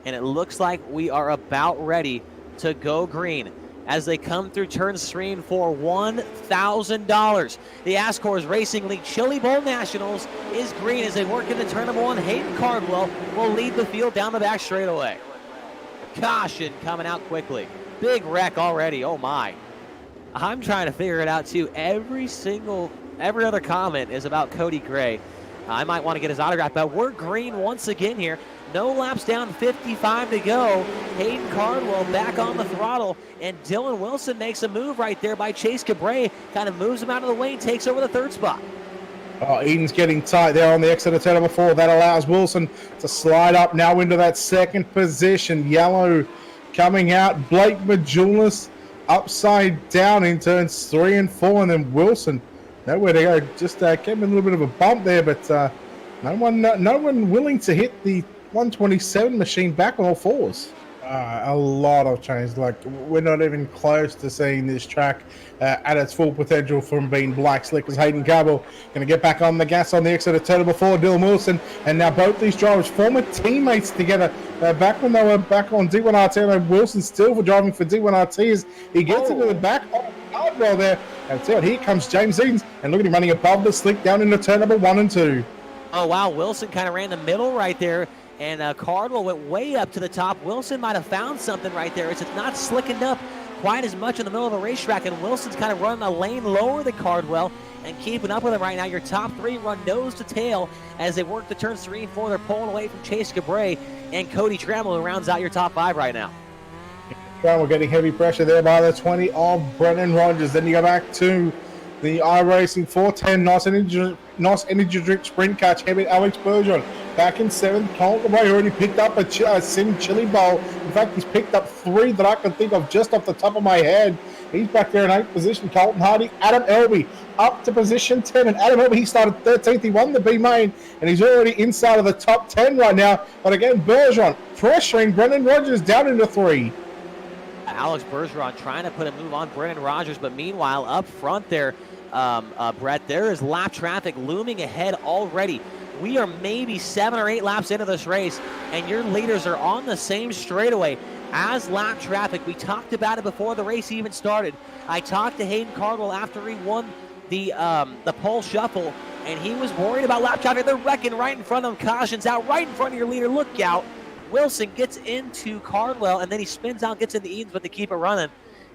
and it looks like we are about ready to go green as they come through turns 3 and 4. $1,000. The ASCORS Racing League Chili Bowl Nationals is green as they work into turn number 1. Hayden Cardwell will lead the field down the back straightaway. Caution coming out quickly. Big wreck already. Oh my. I'm trying to figure it out too. Every other comment is about Cody Gray. I might want to get his autograph, but we're green once again here. No laps down, 55 to go. Hayden Cardwell back on the throttle, and Dylan Wilson makes a move right there by Chase Cabre. Kind of moves him out of the way and takes over the third spot. Oh, Eden's getting tight there on the exit of turn number 4. That allows Wilson to slide up now into that second position. Yellow coming out. Blake Majulis upside down in turns 3 and 4, and then Wilson nowhere to go. Just gave him a little bit of a bump there, but no one willing to hit the 127 machine back on all fours. A lot of change. Like, we're not even close to seeing this track at its full potential from being black slick. As Hayden Cardwell going to get back on the gas on the exit of turn number 4. Dylan Wilson, and now both these drivers, former teammates together, back when they were back on D1RT. And Wilson still for driving for D1RT as he gets into the back of Cardwell there. And see, here comes James Edens, and look at him running above the slick down into turn number 1 and 2. Oh wow, Wilson kind of ran the middle right there. And Cardwell went way up to the top. Wilson might have found something right there. It's not slickened up quite as much in the middle of the racetrack, and Wilson's kind of running a lane lower than Cardwell and keeping up with him right now. Your top 3 run nose to tail as they work the turns 3 and 4. They're pulling away from Chase Cabre and Cody Trammell, who rounds out your top 5 right now. We're getting heavy pressure there by the 20 of Brennan Rogers. Then you go back to the iRacing 410 NOS Energy Drink Sprint Car champion Alex Bergeron. Back in 7th, Colton Ray already picked up a Sim Chili Bowl. In fact, he's picked up 3 that I can think of just off the top of my head. He's back there in 8th position. Colton Hardy, Adam Elby up to position 10. And Adam Elby, he started 13th. He won the B main, and he's already inside of the top 10 right now. But again, Bergeron pressuring Brendan Rogers down into 3. Alex Bergeron trying to put a move on Brendan Rogers, but meanwhile, up front there, Brett, there is lap traffic looming ahead already. We are maybe 7 or 8 laps into this race, and your leaders are on the same straightaway as lap traffic. We talked about it before the race even started. I talked to Hayden Cardwell after he won the pole shuffle, and he was worried about lap traffic. They're wrecking right in front of him. Cautions out right in front of your leader. Look out. Wilson gets into Cardwell, and then he spins out, gets into Edens, but they keep it running.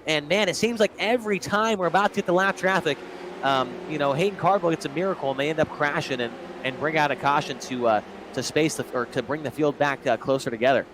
And, man, it seems like every time we're about to get the lap traffic, Hayden Cardwell gets a miracle, and they end up crashing and bring out a caution to space to bring the field back closer together.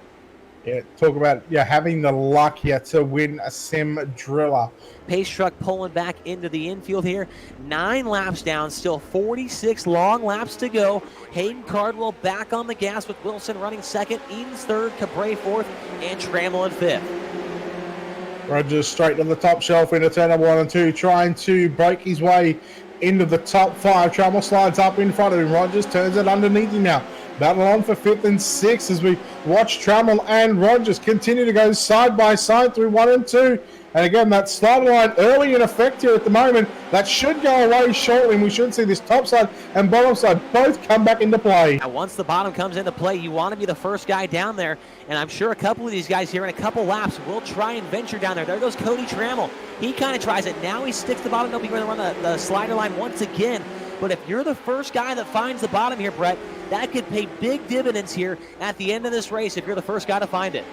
Yeah, talk about having the luck here to win a sim driller. Pace truck pulling back into the infield here. 9 laps down, still 46 long laps to go. Hayden Cardwell back on the gas with Wilson running second, Edens third, Cabre fourth, and Trammell in fifth. Rogers straight to the top shelf into turn number 1 and 2, trying to break his way into the top 5. Trammell slides up in front of him. Rogers turns it underneath him now. Battle on for 5th and 6th as we watch Trammell and Rogers continue to go side by side through 1 and 2. And again, that slide line early in effect here at the moment. That should go away shortly, and we should see this top side and bottom side both come back into play. Now, once the bottom comes into play, you want to be the first guy down there. And I'm sure a couple of these guys here in a couple laps will try and venture down there. There goes Cody Trammell. He kind of tries it. Now he sticks the bottom. They'll be going to run the slider line once again. But if you're the first guy that finds the bottom here, Brett, that could pay big dividends here at the end of this race if you're the first guy to find it.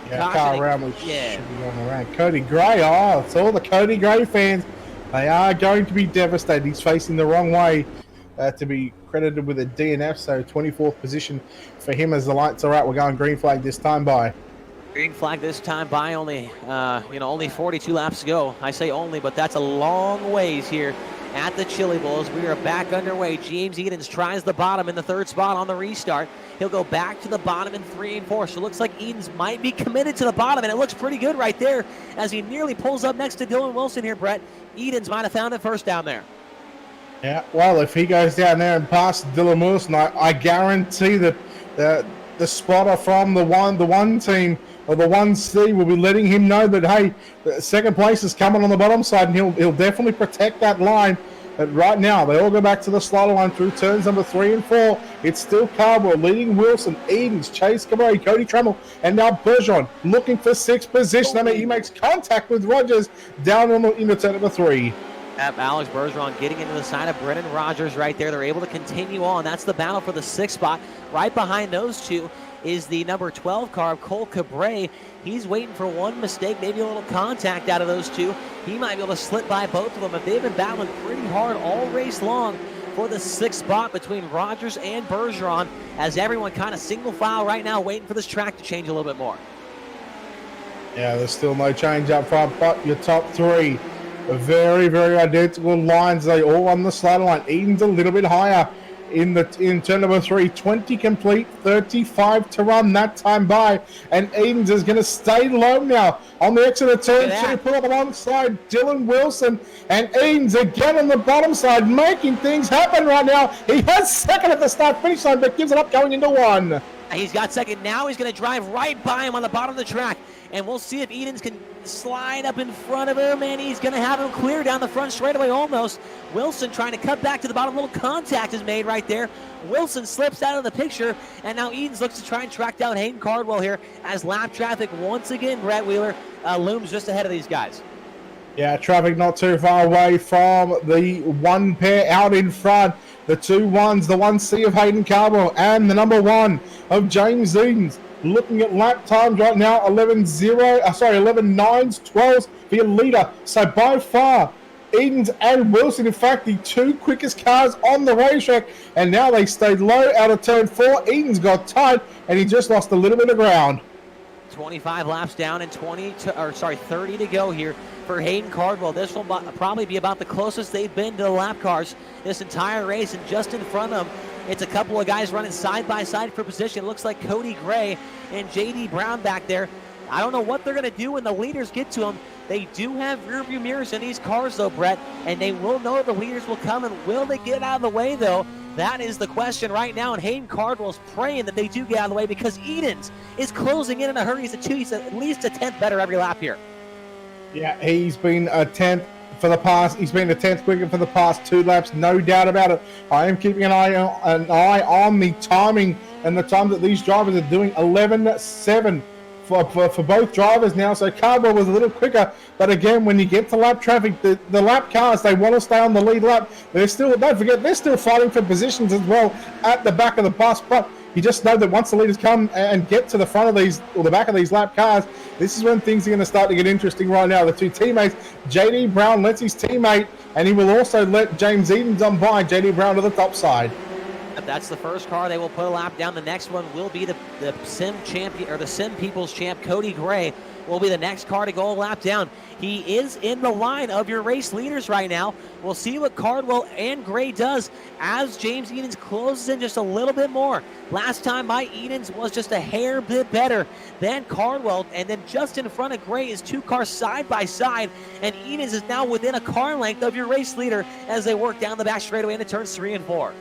Yeah, Kyle Ramley should be on the rank. Cody Gray, it's all the Cody Gray fans. They are going to be devastated. He's facing the wrong way to be credited with a DNF, so 24th position for him as the lights are out. We're going green flag this time by. Green flag this time by only 42 laps to go. I say only, but that's a long ways here at the Chili Bowls. We are back underway. James Edens tries the bottom in the 3rd spot on the restart. He'll go back to the bottom in 3 and 4. So it looks like Edens might be committed to the bottom, and it looks pretty good right there as he nearly pulls up next to Dylan Wilson here, Brett. Edens might have found it first down there. Yeah, well, if he goes down there and passes Dylan Wilson, I guarantee that the spotter from the one team or the 1C will be letting him know that, hey, the second place is coming on the bottom side, and he'll definitely protect that line But right now, they all go back to the slaughter line through turns number 3 and 4. It's still Cardwell leading Wilson, Edens, Chase Cabray, Cody Trammell, and now Bergeron looking for 6th position. I mean, he makes contact with Rogers down into turn number 3. Alex Bergeron getting into the side of Brennan Rogers right there. They're able to continue on. That's the battle for the 6th spot. Right behind those two is the number 12 car, Cole Cabray. He's waiting for one mistake, maybe a little contact out of those two. He might be able to slip by both of them, but they've been battling pretty hard all race long for the 6th spot between Rogers and Bergeron, as everyone kind of single file right now waiting for this track to change a little bit more. Yeah, there's still no change up front, but your top 3 are very, very identical lines. They all on the slaughter line. Eden's a little bit higher in turn number 3, 20 complete, 35 to run that time by, and Edens is going to stay low now on the exit of turn 2. Pull up alongside Dylan Wilson, and Edens again on the bottom side, making things happen right now. He has 2nd at the start finish line, but gives it up going into 1. He's got 2nd. Now he's going to drive right by him on the bottom of the track, and we'll see if Edens can slide up in front of him, and he's going to have him clear down the front straightaway almost. Wilson trying to cut back to the bottom. Little contact is made right there. Wilson slips out of the picture, and now Edens looks to try and track down Hayden Cardwell here as lap traffic once again, Brett Wheeler, looms just ahead of these guys. Yeah, traffic not too far away from the one pair out in front. The 2 1s, the 1C of Hayden Cardwell and the number 1 of James Edens. Looking at lap times right now, 11 9s, 12s for your leader. So by far, Edens and Wilson, in fact, the 2 quickest cars on the racetrack. And now they stayed low out of turn 4. Edens got tight, and he just lost a little bit of ground. 25 laps down and 30 to go here for Hayden Cardwell. This will probably be about the closest they've been to the lap cars this entire race, and just in front of them, it's a couple of guys running side by side for position. It looks like Cody Gray and JD Brown back there. I don't know what they're going to do when the leaders get to them. They do have rear view mirrors in these cars though, Brett, and they will know the leaders will come, and will they get out of the way though? That is the question right now, and Hayden Cardwell's praying that they do get out of the way, because Edens is closing in a hurry. He's at least a 10th better every lap here. Yeah, he's been a 10th for the past. He's been a 10th quicker for the past 2 laps, no doubt about it. I am keeping an eye on the timing and the time that these drivers are doing. 11.7 for both drivers now. So Cardwell was a little quicker, but again, when you get to lap traffic, the lap cars, they want to stay on the lead lap. They're still, don't forget, they're still fighting for positions as well at the back of the bus. But you just know that once the leaders come and get to the front of these, or the back of these lap cars, this is when things are going to start to get interesting right now. The 2 teammates, JD Brown lets his teammate, and he will also let James Edens on by JD Brown to the top side. That's the first car. They will put a lap down. The next one will be the Sim champion, or the Sim People's champ, Cody Gray, will be the next car to go a lap down. He is in the line of your race leaders right now. We'll see what Cardwell and Gray does as James Edens closes in just a little bit more. Last time by, Edens was just a hair bit better than Cardwell, and then just in front of Gray is 2 cars side by side, and Edens is now within a car length of your race leader as they work down the back straightaway into turns 3 and 4.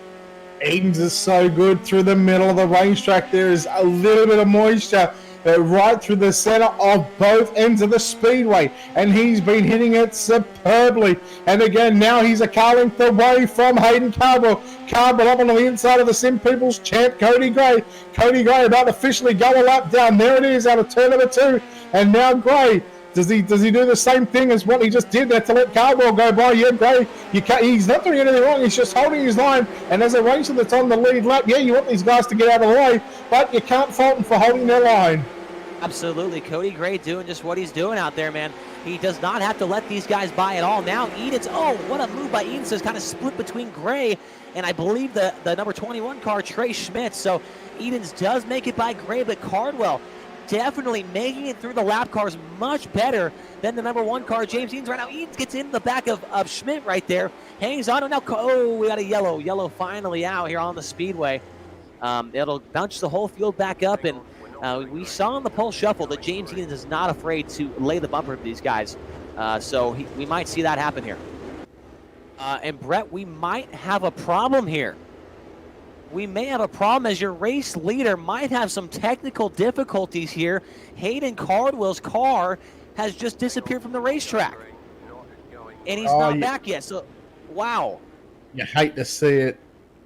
Edens is so good through the middle of the racetrack. There is a little bit of moisture right through the center of both ends of the speedway, and he's been hitting it superbly. And again, now he's a car length away from Hayden Cardwell. Cardwell up on the inside of the Sim People's champ, Cody Gray. Cody Gray about to officially go a lap down. There it is out of turn number 2, and now Gray. Does he do the same thing as what he just did there to let Cardwell go by? Yeah, Gray, he's not doing anything wrong. He's just holding his line. And as a racer that's on the lead lap, yeah, you want these guys to get out of the way, but you can't fault them for holding their line. Absolutely. Cody Gray doing just what he's doing out there, man. He does not have to let these guys by at all. Now Edens, oh, what a move by Edens. Is kind of split between Gray and I believe the number 21 car, Trey Schmitz. So Edens does make it by Gray, but Cardwell definitely making it through the lap cars much better than the number 1 car, James Edens. Right now, Edens gets in the back of Schmidt right there. Hangs on. And now, oh, we got a yellow. Yellow finally out here on the speedway. It'll bounce the whole field back up. And we saw in the pole shuffle that James Edens is not afraid to lay the bumper to these guys. So we might see that happen here. And Brett, we might have a problem here. We may have a problem as your race leader might have some technical difficulties here. Hayden Cardwell's car has just disappeared from the racetrack. And he's not back yet. So, wow. You hate to see it.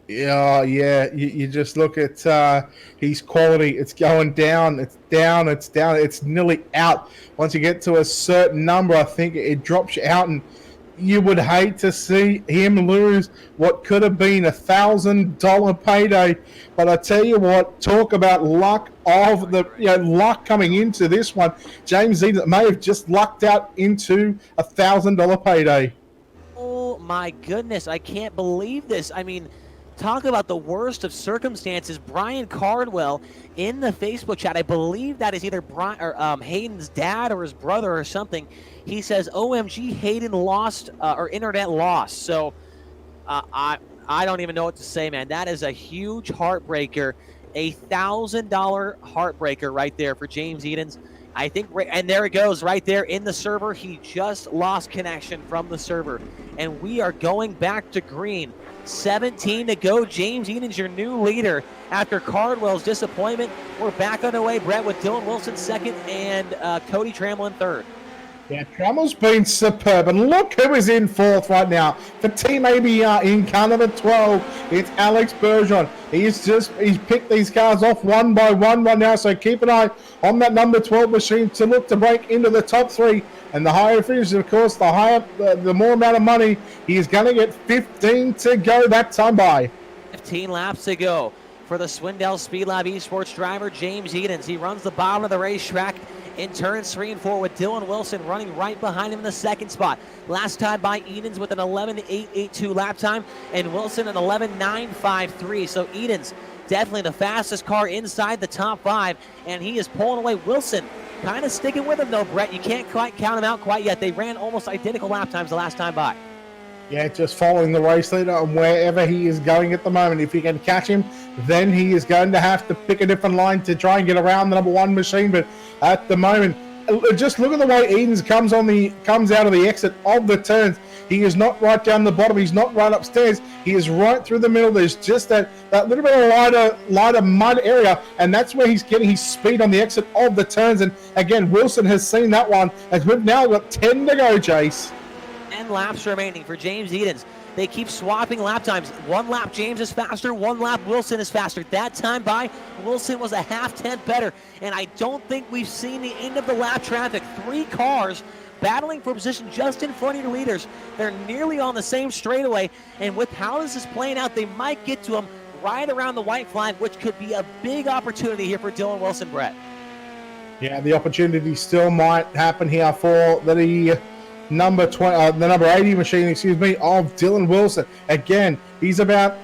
Yeah, yeah. You just look at his quality. It's going down. It's down. It's down. It's nearly out. Once you get to a certain number, I think it drops you out, and you would hate to see him lose what could have been $1,000 payday. But I tell you what, talk about luck of the luck coming into this one. James Eden may have just lucked out into $1,000 payday. Oh my goodness, I can't believe this. I mean, talk about the worst of circumstances. Brian Cardwell in the Facebook chat, I believe that is either Brian or Hayden's dad or his brother or something. He says, "OMG, Hayden lost or internet lost." So I don't even know what to say, man. That is a huge heartbreaker, $1,000 heartbreaker right there for James Edens. I think, and there it goes right there in the server. He just lost connection from the server, and we are going back to green. 17 to go. James Edens, your new leader after Cardwell's disappointment. We're back underway, Brett, with Dylan Wilson second and Cody Trammell third. Yeah, Trammell's been superb, and look who is in fourth right now. For Team ABR in car number 12, it's Alex Bergeron. He's picked these cars off one by one right now, so keep an eye on that number 12 machine to look to break into the top three. And the higher it finishes, of course, the more amount of money. He is going to get 15 to go that time by. 15 laps to go for the Swindell Speedlab Esports driver, James Edens. He runs the bottom of the racetrack in turns 3 and 4 with Dylan Wilson running right behind him in the second spot. Last time by Edens with an 11.882 lap time, and Wilson an 11.953. So Edens definitely the fastest car inside the top 5, and he is pulling away. Wilson kind of sticking with him though, Brett. You can't quite count him out quite yet. They ran almost identical lap times the last time by. Yeah, just following the race leader and wherever he is going at the moment. If you can catch him, then he is going to have to pick a different line to try and get around the number 1 machine. But at the moment, just look at the way Edens comes out of the exit of the turns. He is not right down the bottom. He's not right upstairs. He is right through the middle. There's just that little bit of lighter mud area, and that's where he's getting his speed on the exit of the turns. And again, Wilson has seen that one, as we've now got 10 to go, Jace. 10 laps remaining for James Edens. They keep swapping lap times. 1 lap James is faster, 1 lap Wilson is faster. That time by, Wilson was a half-tenth better, and I don't think we've seen the end of the lap traffic. 3 cars battling for position just in front of your leaders. They're nearly on the same straightaway, and with how this is playing out, they might get to him right around the white flag, which could be a big opportunity here for Dylan Wilson, Brett. Yeah, the opportunity still might happen here for the number 80 machine, of Dylan Wilson. Again, he's about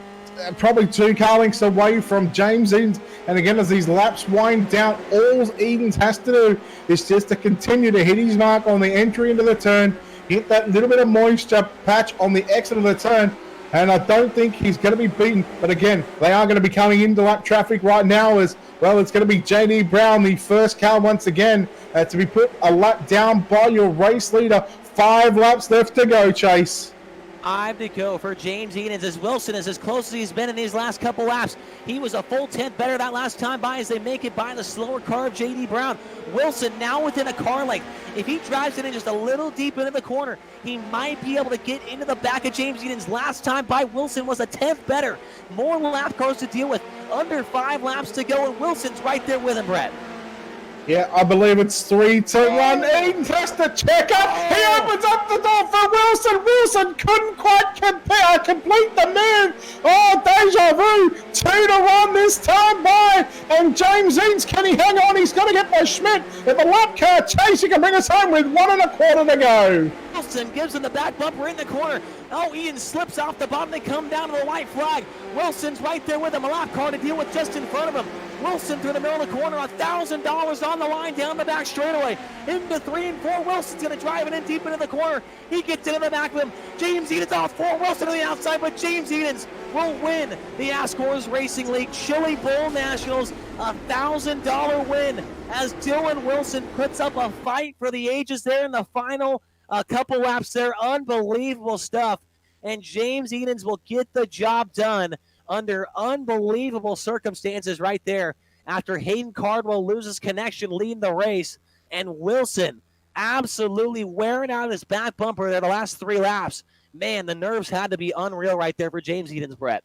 probably 2 car lengths away from James Edens. And again, as these laps wind down, all Edens has to do is just to continue to hit his mark on the entry into the turn, hit that little bit of moisture patch on the exit of the turn, and I don't think he's going to be beaten. But again, they are going to be coming into lap traffic right now as well. It's going to be JD Brown, the first car once again, to be put a lap down by your race leader. 5 laps left to go, Chase. 5 to go for James Edens as Wilson is as close as he's been in these last couple laps. He was a full 10th better that last time by as they make it by the slower car of J.D. Brown. Wilson now within a car length. If he drives it in just a little deep into the corner, he might be able to get into the back of James Edens. Last time by, Wilson was a 10th better. More lap cars to deal with. Under 5 laps to go, and Wilson's right there with him, Brett. Yeah, I believe it's 3 to 1. Edens has to check up. He opens up the door for Wilson. Wilson couldn't quite complete the move. Oh, deja vu. 2 to 1 this time by. And James Edens, can he hang on? He's got to get by Schmidt. If the lap car chase, he can bring us home with 1 1/4 to go. Wilson gives him the back bumper in the corner. Oh, Ian slips off the bottom. They come down to the white flag. Wilson's right there with him. A lap car to deal with just in front of him. Wilson through the middle of the corner. $1,000 on the line down the back straightaway. Into 3 and 4. Wilson's going to drive it in deep into the corner. He gets into the back of him. James Edens off 4. Wilson to the outside, but James Edens will win the ASCORS Racing League Chili Bowl Nationals. $1,000 win as Dylan Wilson puts up a fight for the ages there in the final couple laps there. Unbelievable stuff. And James Edens will get the job done under unbelievable circumstances right there after Hayden Cardwell loses connection leading the race. And Wilson absolutely wearing out his back bumper there the last 3 laps. Man, the nerves had to be unreal right there for James Edens, Brett.